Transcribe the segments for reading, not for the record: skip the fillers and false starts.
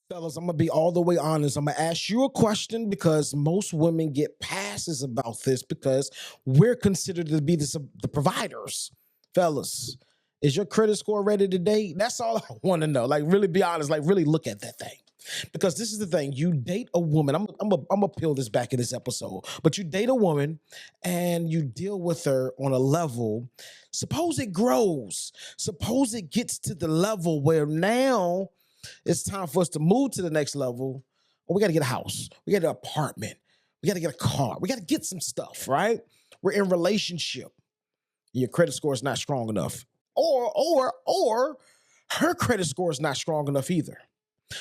Fellas, I'm gonna be all the way honest. I'm gonna ask you a question because most women get passes about this because we're considered to be the providers. Fellas, is your credit score ready to date? That's all I want to know. Like, really be honest. Like, really look at that thing. Because this is the thing. You date a woman. I'm gonna peel this back in this episode. But you date a woman and you deal with her on a level. Suppose it grows. Suppose it gets to the level where now it's time for us to move to the next level. We got to get a house. We got an apartment. We got to get a car. We got to get some stuff, right? We're in relationship. Your credit score is not strong enough. Or her credit score is not strong enough either.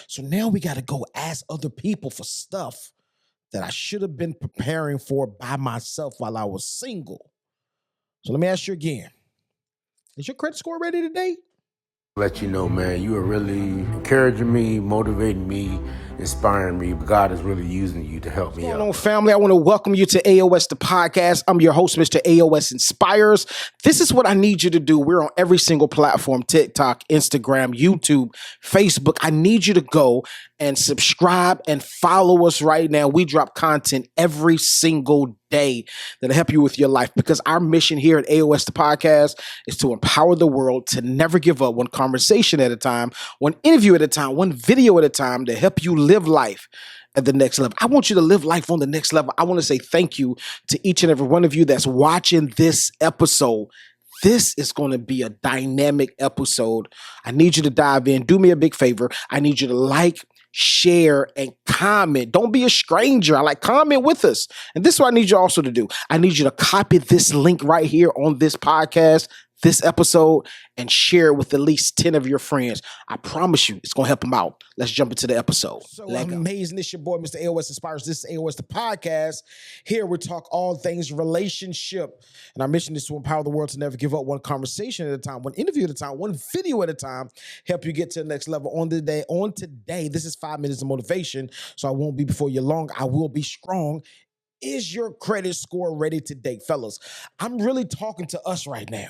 So now we got to go ask other people for stuff that I should have been preparing for by myself while I was single. So let me ask you again. Is your credit score ready to date? Let you know, man, you are really encouraging me, motivating me, inspiring me. God is really using you to help me What's out. going on, family? I want to welcome you to Aosthepodcast. I'm your host, Mr. AOS Inspires. This is what I need you to do. We're on every single platform: TikTok, Instagram, YouTube, Facebook. I need you to go and subscribe and follow us right now. We drop content every single day that'll help you with your life, because our mission here at Aosthepodcast is to empower the world to never give up, one conversation at a time, one interview at a time, one video at a time, to help you live life at the next level. I want you to live life on the next level. I want to say thank you to each and every one of you that's watching this episode. This is going to be a dynamic episode. I need you to dive in. Do me a big favor. I need you to like, share, and comment. Don't be a stranger. I like comment with us. And this is what I need you also to do. I need you to copy this link right here on this podcast, this episode, and share it with at least 10 of your friends. I promise you it's going to help them out. Let's jump into the episode. So amazing. It's your boy, Mr. AOS Inspires. This is AOS the podcast. Here we talk all things relationship. And our mission is to empower the world to never give up, one conversation at a time, one interview at a time, one video at a time, help you get to the next level. On today, this is 5 minutes of motivation. So I won't be before you long. I will be strong. Is your credit score ready to date? Fellas, I'm really talking to us right now,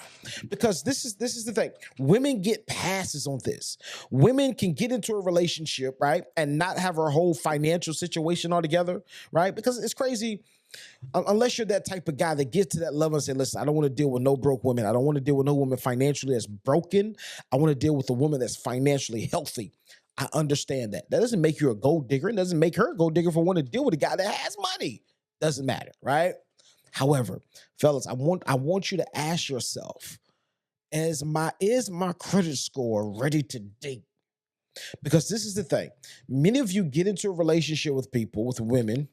because this is the thing. Women get passes on this. Women can get into a relationship, right, and not have her whole financial situation all together, right? Because it's crazy. Unless you're that type of guy that gets to that level and say, listen, I don't want to deal with no broke women. I don't want to deal with no woman financially that's broken. I want to deal with a woman that's financially healthy. I understand that. That doesn't make you a gold digger. It doesn't make her a gold digger for wanting to deal with a guy that has money. Doesn't matter, right? However, fellas, I want you to ask yourself, is my credit score ready to date? Because this is the thing. Many of you get into a relationship with people, with women,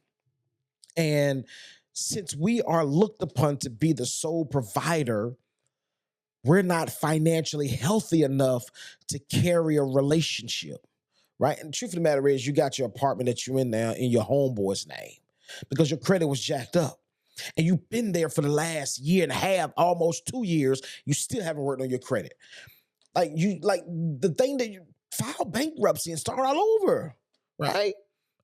and since we are looked upon to be the sole provider, we're not financially healthy enough to carry a relationship, right? And the truth of the matter is, you got your apartment that you're in now in your homeboy's name, because your credit was jacked up. And you've been there for the last year and a half, almost 2 years. You still haven't worked on your credit. Like the thing that you file bankruptcy and start all over, right?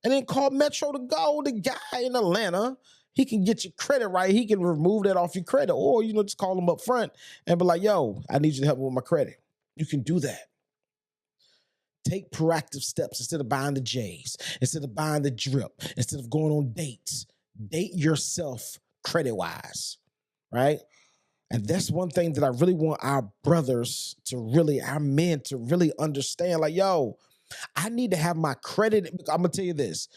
And then call Metro to go. The guy in Atlanta, he can get your credit right. He can remove that off your credit. Or, just call him up front and be like, yo, I need you to help me with my credit. You can do that. Take proactive steps instead of buying the J's, instead of buying the drip, instead of going on dates. Date yourself credit-wise, right? And that's one thing that I really want our men to really understand. Like, yo, I need to have my credit. I'm going to tell you this.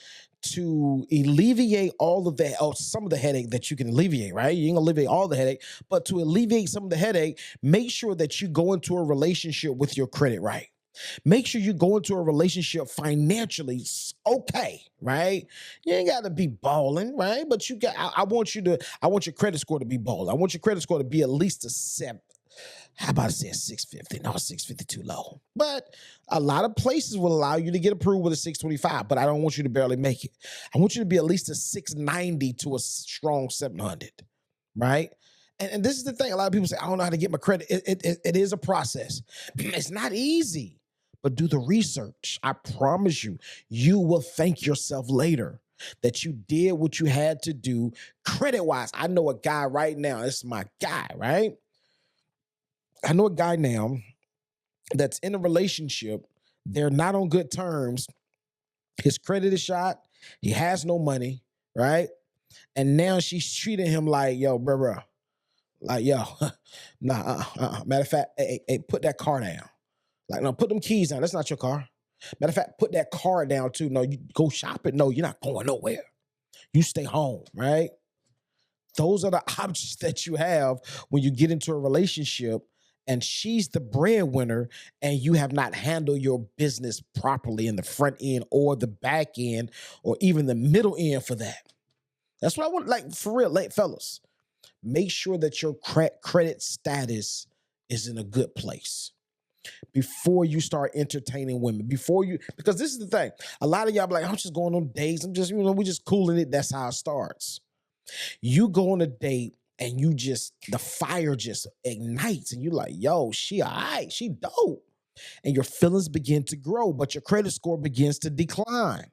To alleviate some of the headache that you can alleviate, right? You ain't gonna alleviate all the headache, but to alleviate some of the headache, make sure that you go into a relationship with your credit right. Make sure you go into a relationship financially okay, right? You ain't got to be balling, right? But I want your credit score to be balling. I want your credit score to be at least a 7. How about I say a 650? No, 650 too low. But a lot of places will allow you to get approved with a 625, but I don't want you to barely make it. I want you to be at least a 690 to a strong 700, right? And this is the thing. A lot of people say, I don't know how to get my credit. It is a process. It's not easy. But do the research. I promise you, you will thank yourself later that you did what you had to do credit-wise. I know a guy right now. This is my guy, right? I know a guy now that's in a relationship. They're not on good terms. His credit is shot. He has no money, right? And now she's treating him like, yo, bro. Like, yo, nah, matter of fact, hey, put that car down. Like, no, put them keys down. That's not your car. Matter of fact, put that car down too. No, you go shopping. No, you're not going nowhere. You stay home, right? Those are the options that you have when you get into a relationship and she's the breadwinner and you have not handled your business properly in the front end or the back end or even the middle end for that. That's what I want, like, for real, like, fellas, make sure that your credit status is in a good place before you start entertaining women, because this is the thing. A lot of y'all be like, I'm just going on dates. I'm just, we just cooling it. That's how it starts. You go on a date and the fire just ignites and you're like, yo, she all right, she dope. And your feelings begin to grow, but your credit score begins to decline,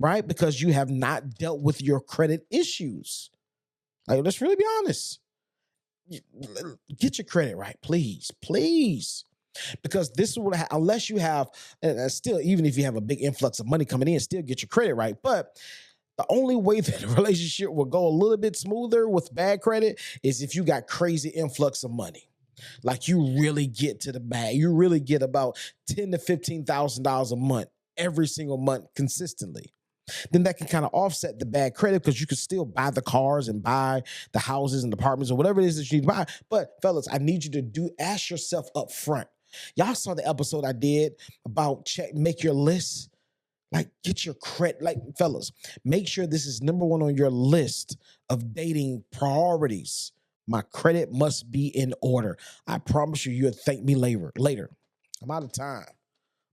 right? Because you have not dealt with your credit issues. Like, let's really be honest. Get your credit right, please, please. Because this is what, unless you have, still, even if you have a big influx of money coming in, still get your credit right. But the only way that a relationship will go a little bit smoother with bad credit is if you got crazy influx of money. Like, you really get to the bag. You really get about $10,000 to $15,000 a month, every single month consistently. Then that can kind of offset the bad credit because you can still buy the cars and buy the houses and apartments or whatever it is that you need to buy. But fellas, I need you to ask yourself up front. Y'all saw the episode I did about make your list. Like, get your credit. Like, fellas, make sure this is number one on your list of dating priorities. My credit must be in order. I promise you, you'll thank me later. I'm out of time.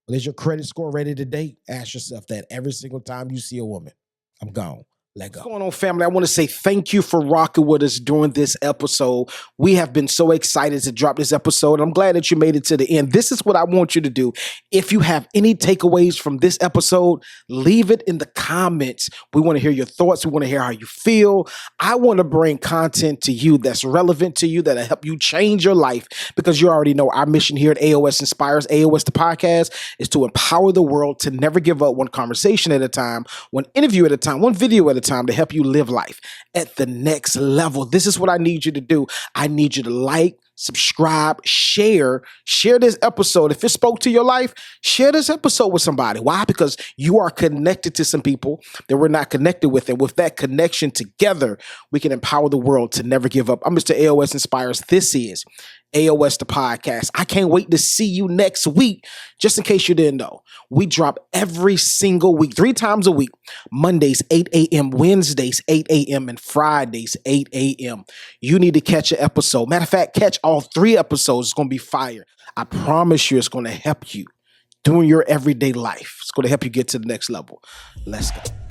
But is your credit score ready to date? Ask yourself that every single time you see a woman. I'm gone. Let go. What's going on, family? I want to say thank you for rocking with us during this episode. We have been so excited to drop this episode. I'm glad that you made it to the end. This is what I want you to do. If you have any takeaways from this episode, leave it in the comments. We want to hear your thoughts. We want to hear how you feel. I want to bring content to you that's relevant to you, that'll help you change your life, because you already know our mission here at AOS Inspires, AOS the podcast, is to empower the world to never give up, one conversation at a time, one interview at a time, one video at a time, to help you live life at the next level. This is what I need you to do. I need you to like, subscribe, share this episode. If it spoke to your life, share this episode with somebody. Why? Because you are connected to some people that we're not connected with. And with that connection together, we can empower the world to never give up. I'm Mr. AOS Inspires. This is AOS the podcast. I can't wait to see you next week. Just in case you didn't know, we drop every single week, 3 times a week. Mondays, 8 a.m., Wednesdays, 8 a.m., and Fridays, 8 a.m. You need to catch an episode. Matter of fact, catch all 3 episodes. It's going to be fire. I promise you it's going to help you doing your everyday life. It's going to help you get to the next level. Let's go.